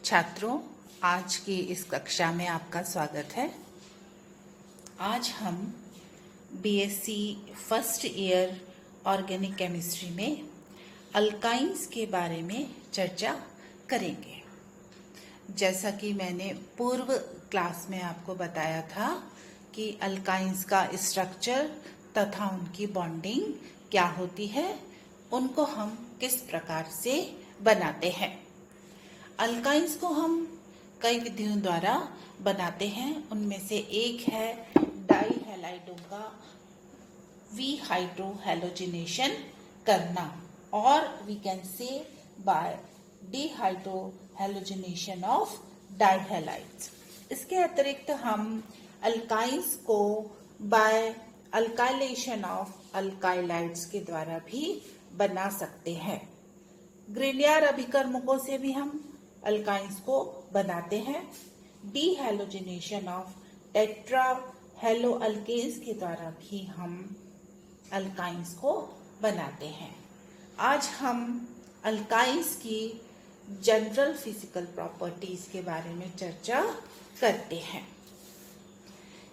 छात्रों, आज की इस कक्षा में आपका स्वागत है। आज हम BSc first year organic chemistry में अल्काइंस के बारे में चर्चा करेंगे। जैसा कि मैंने पूर्व क्लास में आपको बताया था कि अल्काइंस का स्ट्रक्चर तथा उनकी बॉन्डिंग क्या होती है, उनको हम किस प्रकार से बनाते हैं। अल्काइंस को हम कई विधियों द्वारा बनाते हैं। उनमें से एक है डाईहैलाइडों का विहाइड्रोहैलोजिनेशन करना, और we can say by dehydrohalogenation of dihalides. इसके अतिरिक्त हम अल्काइंस को बाय अल्काइलेशन ऑफ अल्काइलाइड्स के द्वारा भी बना सकते हैं। ग्रिलियर अभिकर्मकों से भी हम अल्काइंस को बनाते हैं। डीहैलोजिनेशन ऑफ टेट्रा हेलोअल्केन्स के द्वारा भी हम अल्काइंस को बनाते हैं। आज हम अल्काइंस की जनरल फिजिकल प्रॉपर्टीज के बारे में चर्चा करते हैं।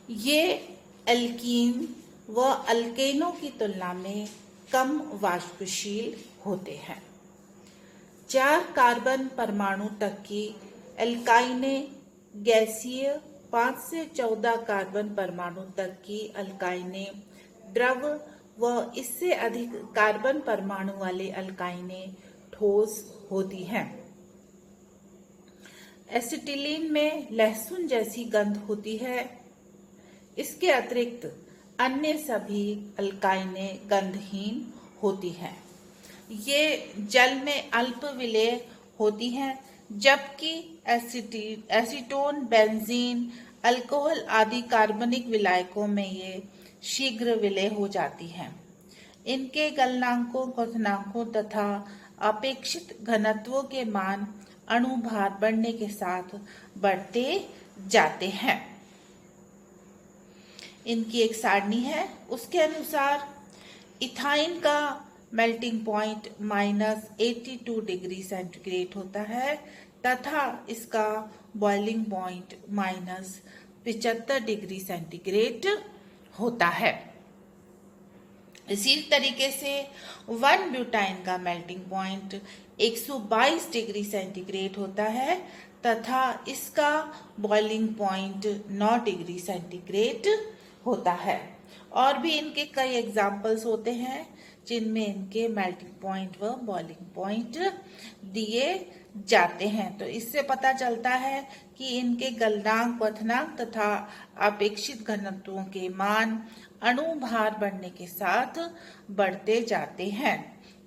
ये एल्कीन व अल्केनों की तुलना में कम वाष्पशील होते हैं। 4 कार्बन परमाणु तक की एल्काइने गैसीय, 5 से 14 कार्बन परमाणु तक की अल्काइने द्रव व इससे अधिक कार्बन परमाणु वाले अल्काइने ठोस होती हैं। एसिटिलीन में लहसुन जैसी गंध होती है। इसके अतिरिक्त अन्य सभी अल्काइने गंधहीन होती हैं। ये जल में अल्प विलेय होती हैं, जबकि एसीटोन, बेंजीन, अल्कोहल आदि कार्बनिक विलायकों में ये शीघ्र विलेय हो जाती हैं। इनके गलनांकों, क्वथनांकों तथा अपेक्षित घनत्वों के मान अणु भार बढ़ने के साथ बढ़ते जाते हैं। इनकी एक सारणी है, उसके अनुसार इथाइन का मेल्टिंग पॉइंट -82 डिग्री सेंटीग्रेड होता है तथा इसका बॉइलिंग पॉइंट -75 डिग्री सेंटीग्रेड होता है। इसी तरीके से 1 ब्यूटाइन का मेल्टिंग पॉइंट 122 डिग्री सेंटीग्रेड होता है तथा इसका बॉइलिंग पॉइंट 9 डिग्री सेंटीग्रेड होता है। और भी इनके कई एग्जाम्पल्स होते हैं जिनमें इनके मेल्टिंग पॉइंट व बॉइलिंग पॉइंट दिए जाते हैं। तो इससे पता चलता है कि इनके गलनांक, क्वथनांक तथा अपेक्षित घनत्वों के मान अणु भार बढ़ने के साथ बढ़ते जाते हैं।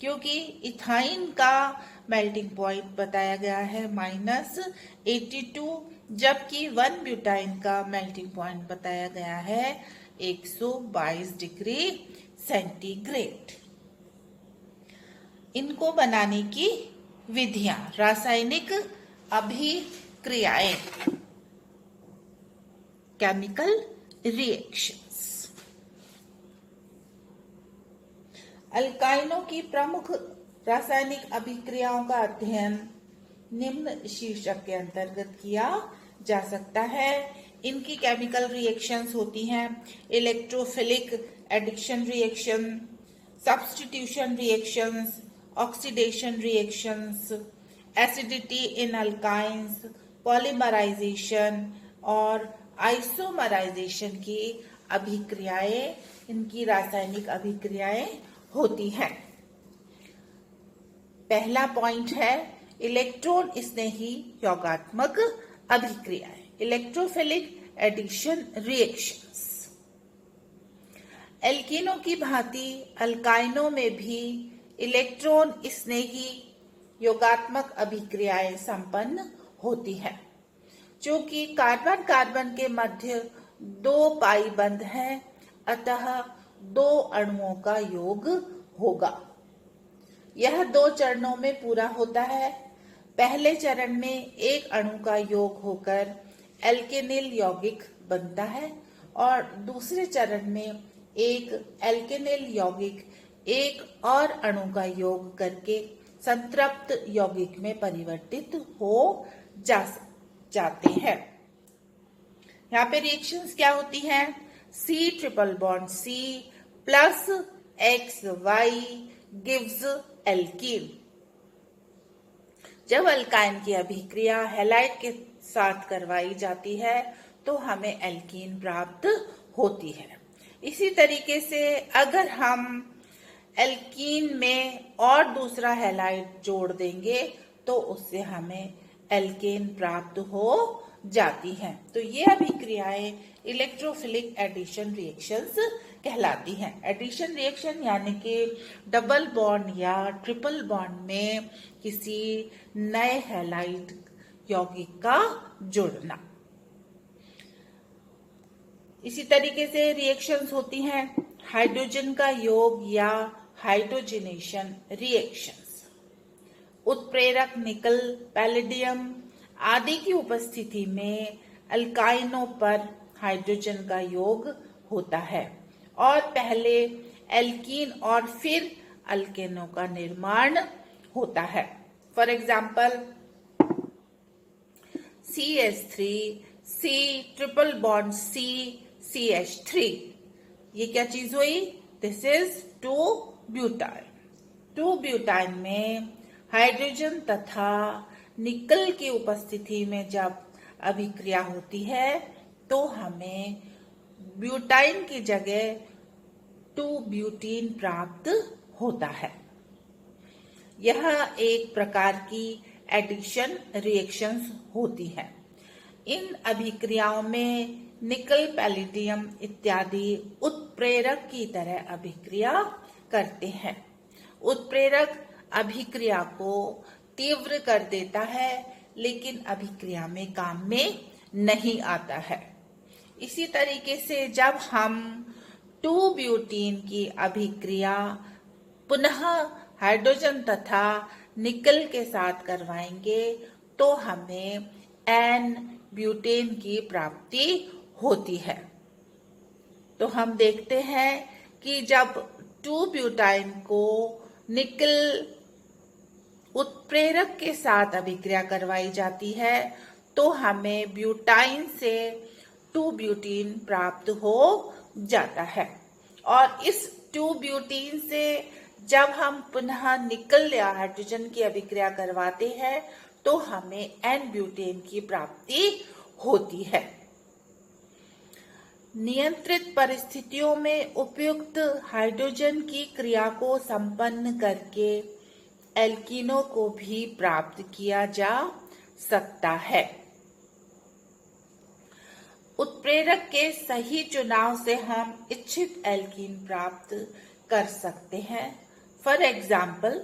क्योंकि इथाइन का मेल्टिंग पॉइंट बताया गया है -82, जबकि 1 ब्यूटाइन का मेल्टिंग पॉइंट बताया गया है 122 डिग्री सेंटीग्रेड। इनको बनाने की विधियां, रासायनिक अभिक्रियाएं, केमिकल रिएक्शंस। अल्काइनों की प्रमुख रासायनिक अभिक्रियाओं का अध्ययन निम्न शीर्षक के अंतर्गत किया जा सकता है। इनकी केमिकल रिएक्शंस होती हैं electrophilic addition reaction, substitution reactions, oxidation reactions, acidity in alkynes, polymerization और आइसोमराइजेशन की अभिक्रियाएं, इनकी रासायनिक अभिक्रियाएं होती हैं। पहला पॉइंट है इलेक्ट्रॉन स्नेही यौगात्मक अभिक्रियाएं, इलेक्ट्रोफिलिक एडिशन रिएक्शंस। एल्कीनों की भांति अल्काइनों में भी इलेक्ट्रॉन स्नेही योगात्मक अभिक्रियाएं संपन्न होती हैं। चूंकि कार्बन कार्बन के मध्य 2 पाई बंध है, अतः 2 अणुओं का योग होगा। यह 2 चरणों में पूरा होता है। पहले चरण में एक अणु का योग होकर एल्केनिल यौगिक बनता है और दूसरे चरण में एक एल्केनिल यौगिक एक और अणु का योग करके संतृप्त यौगिक में परिवर्तित हो जा जाते हैं। यहाँ पे रिएक्शंस क्या होती हैं? C triple bond C plus XY gives alkene. जब अल्काइन की अभिक्रिया हैलाइड के साथ करवाई जाती है तो हमें एल्कीन प्राप्त होती है। इसी तरीके से अगर हम एल्कीन में और दूसरा हैलाइड जोड़ देंगे तो उससे हमें एल्केन प्राप्त हो जाती हैं। तो ये अभिक्रियाएं इलेक्ट्रोफिलिक एडिशन रिएक्शंस कहलाती हैं। एडिशन रिएक्शन यानी कि डबल बॉन्ड या ट्रिपल बॉन्ड में किसी नए हैलाइड यौगिक का जुड़ना। इसी तरीके से रिएक्शंस होती हैं हाइड्रोजन का योग या हाइड्रोजनेशन रिएक्शंस। उत्प्रेरक निकल, पैलेडियम आदि की उपस्थिति में अल्काइनों पर हाइड्रोजन का योग होता है और पहले एल्कीन और फिर अल्केनों का निर्माण होता है। For example CH3 C triple bond C CH3, ये क्या चीज हुई? This is 2-ब्यूटाइन। 2-ब्यूटाइन में हाइड्रोजन तथा निकल की उपस्थिति में जब अभिक्रिया होती है तो हमें ब्यूटाइन की जगह 2-ब्यूटीन प्राप्त होता है। यह एक प्रकार की एडिशन रिएक्शंस होती है। इन अभिक्रियाओं में निकल, पैलेडियम इत्यादि उत्प्रेरक की तरह अभिक्रिया करते हैं। उत्प्रेरक अभिक्रिया को तीव्र कर देता है लेकिन अभिक्रिया में काम में नहीं आता है। इसी तरीके से जब हम 2-ब्यूटीन की अभिक्रिया पुनः हाइड्रोजन तथा निकल के साथ करवाएंगे तो हमें N-ब्यूटेन की प्राप्ति होती है। तो हम देखते हैं कि जब 2-ब्यूटाइन को निकल उत्प्रेरक के साथ अभिक्रिया करवाई जाती है तो हमें ब्यूटाइन से 2-ब्यूटीन प्राप्त हो जाता है और इस 2-ब्यूटीन से जब हम पुनः निकल या हाइड्रोजन की अभिक्रिया करवाते हैं तो हमें N-ब्यूटेन की प्राप्ति होती है। नियंत्रित परिस्थितियों में उपयुक्त हाइड्रोजन की क्रिया को संपन्न करके एल्कीनों को भी प्राप्त किया जा सकता है। उत्प्रेरक के सही चुनाव से हम इच्छित एल्कीन प्राप्त कर सकते हैं। फॉर एग्जाम्पल,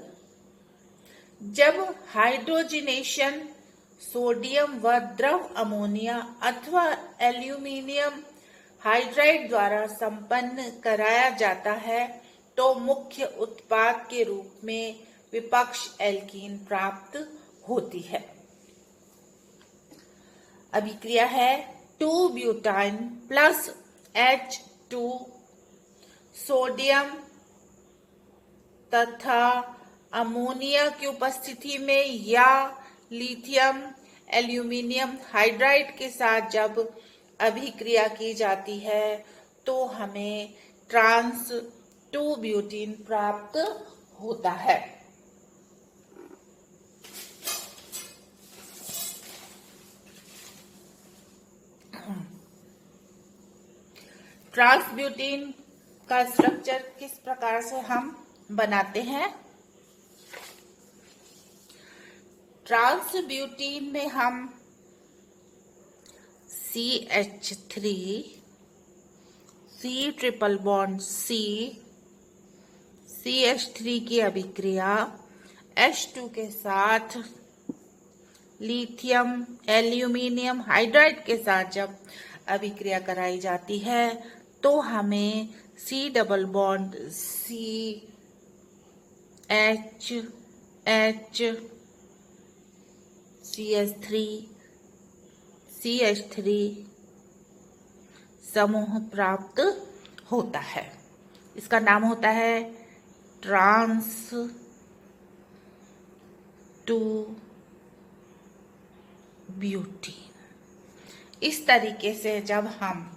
जब हाइड्रोजिनेशन सोडियम व द्रव अमोनिया अथवा एल्यूमिनियम हाइड्राइड द्वारा संपन्न कराया जाता है तो मुख्य उत्पाद के रूप में विपक्ष एल्कीन प्राप्त होती है। अभिक्रिया है 2-ब्यूटाइन प्लस H2 सोडियम तथा अमोनिया की उपस्थिति में या लिथियम एल्यूमिनियम हाइड्राइड के साथ जब अभिक्रिया की जाती है तो हमें ट्रांस 2-ब्यूटीन प्राप्त होता है। ट्रांसब्यूटीन का स्ट्रक्चर किस प्रकार से हम बनाते हैं? ट्रांसब्यूटीन में हम CH3 C triple bond C CH3 की अभिक्रिया H2 के साथ लिथियम एल्यूमिनियम हाइड्राइड के साथ जब अभिक्रिया कराई जाती है तो हमें C double bond C H H CH3 समूह प्राप्त होता है। इसका नाम होता है ट्रांस 2 ब्यूटीन। इस तरीके से जब हम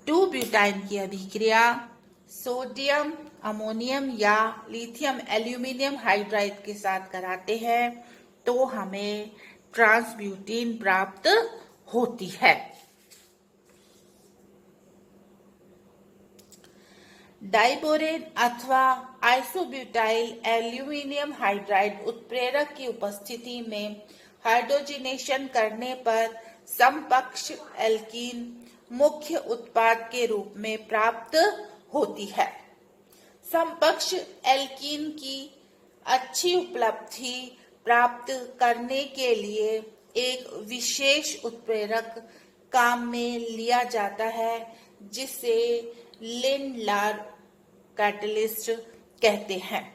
2 ब्यूटाइन की अभिक्रिया सोडियम अमोनियम या लिथियम एल्यूमिनियम हाइड्राइड के साथ कराते हैं तो हमें ट्रांसब्यूटीन प्राप्त होती है। डाइबोरेन अथवा आइसोब्यूटाइल एल्यूमिनियम हाइड्राइड उत्प्रेरक की उपस्थिति में हाइड्रोजनेशन करने पर समपक्ष एल्कीन मुख्य उत्पाद के रूप में प्राप्त होती है। समपक्ष एल्कीन की अच्छी उपलब्धि प्राप्त करने के लिए एक विशेष उत्प्रेरक काम में लिया जाता है जिसे लिंड-लार कैटलिस्ट कहते हैं।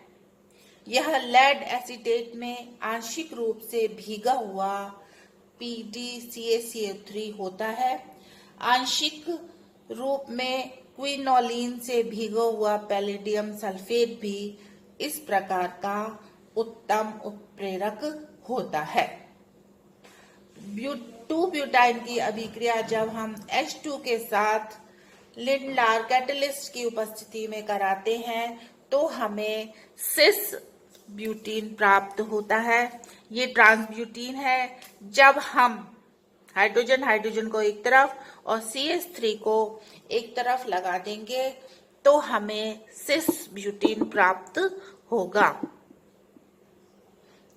यह लेड एसीटेट में आंशिक रूप से भीगा हुआ PdCaCO3 होता है। आंशिक रूप में क्विनोलिन से भीगा हुआ पैलेडियम सल्फेट भी इस प्रकार का उत्तम उत्प्रेरक होता है। 2 ब्यूटाइन की अभिक्रिया जब हम H2 के साथ लिंड-लार कैटलिस्ट की उपस्थिति में कराते हैं तो हमें सिस ब्यूटीन प्राप्त होता है। ये ट्रांसब्यूटीन है। जब हम हाइड्रोजन को एक तरफ और CH3 को एक तरफ लगा देंगे तो हमें सिस ब्यूटीन प्राप्त होगा।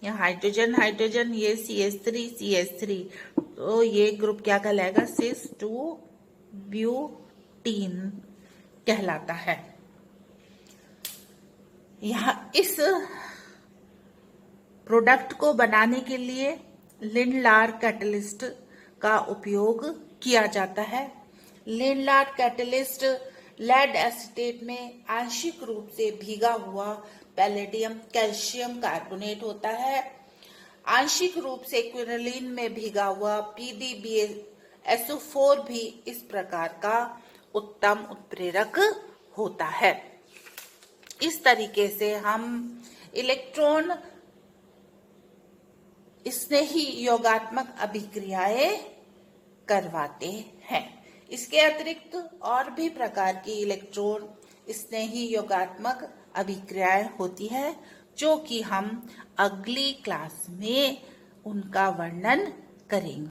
यहाँ हाइड्रोजन ये CH3 तो ये ग्रुप क्या कहलाएगा? सिस 2 ब्यूटीन कहलाता है। यहाँ इस प्रोडक्ट को बनाने के लिए लिंड-लार कैटलिस्ट का उपयोग किया जाता है। लिंड-लार कैटलिस्ट लेड एसीटेट में आंशिक रूप से भीगा हुआ पैलेडियम कैल्शियम कार्बोनेट होता है। आंशिक रूप से क्विनोलिन में भीगा हुआ PdBaSO4 भी इस प्रकार का उत्तम उत्प्रेरक होता है। इस तरीके से हम इलेक्ट्रॉन स्नेही योगात्मक अभिक्रियाएं करवाते हैं। इसके अतिरिक्त और भी प्रकार की इलेक्ट्रॉन स्नेही योगात्मक अभिक्रियाएं होती है जो कि हम अगली क्लास में उनका वर्णन करेंगे।